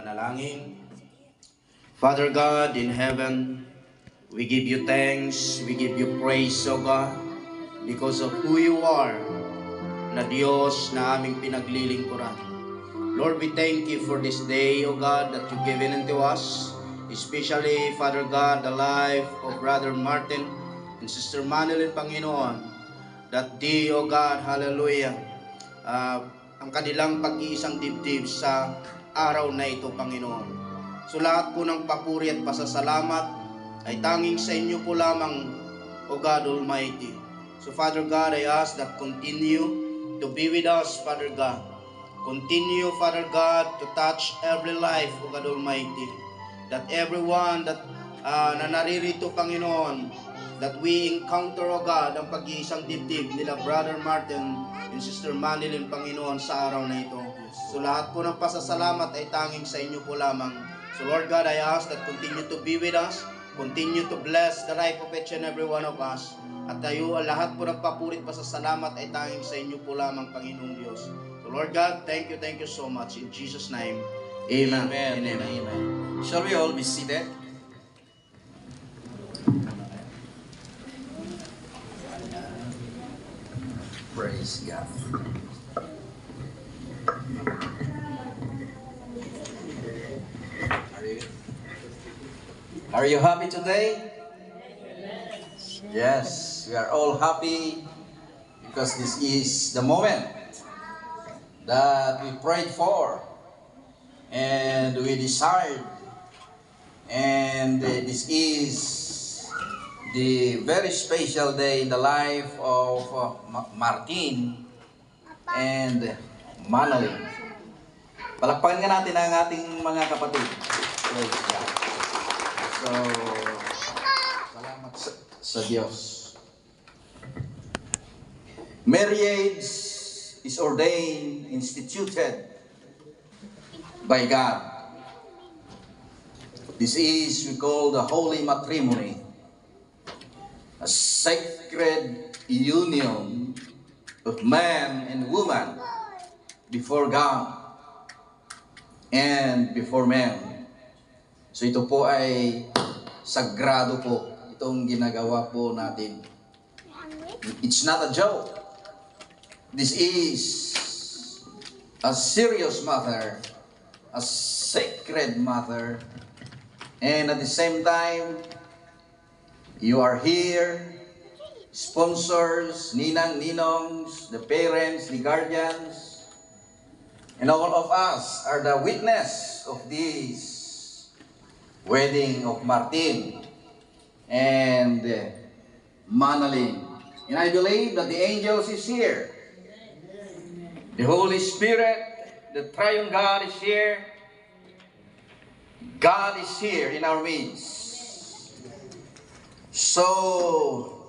panalangin. Father God in heaven, we give you thanks, we give you praise, O God, because of who you are, na Diyos na aming pinaglilingkuran. Lord, we thank you for this day, O God, that you've given unto us, especially, Father God, the life of Brother Martin and Sister Manilyn, Panginoon, that day, O God, hallelujah, ang kanilang pag-iisang dibdib sa araw na ito, Panginoon. So lahat po ng papuri at pasasalamat ay tanging sa inyo po lamang, O God Almighty. So Father God, I ask that continue to be with us, Father God. Continue, Father God, to touch every life, O God Almighty. That everyone that na naririto, Panginoon, that we encounter, O God, ang pag-iisang dibdib nila Brother Martin and Sister Manilyn, Panginoon, sa araw na ito. So lahat po ng pasasalamat ay tanging sa inyo po lamang. So Lord God, I ask that continue to be with us, continue to bless the life of each and every one of us. At tayo, lahat po ng papurit pasasalamat ay tanging sa inyo po lamang, Panginoong Diyos. So Lord God, thank you so much. In Jesus' name, Amen. Amen. And amen. Amen. Shall we all be seated? Praise God. Are you happy today? Yes, we are all happy because this is the moment that we prayed for and we desired, and this is the very special day in the life of Martin and Manilyn. Palakpakan nga natin ang ating mga kapatid. Praise God. So, salamat sa Diyos. Marriage is ordained, instituted by God. This is, we call the holy matrimony, a sacred union of man and woman before God and before man. So ito po ay sagrado po, itong ginagawa po natin. It's not a joke. This is a serious matter, a sacred matter, and at the same time, you are here, sponsors, ninang, ninongs, the parents, the guardians, and all of us are the witness of this wedding of Martin and Manilyn. And I believe that the angels is here. The Holy Spirit, the Triune God is here. God is here in our midst. So,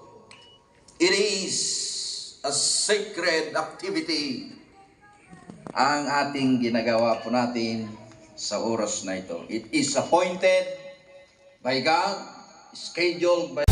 it is a sacred activity ang ating ginagawa po natin sa oras na ito. It is appointed by God, scheduled by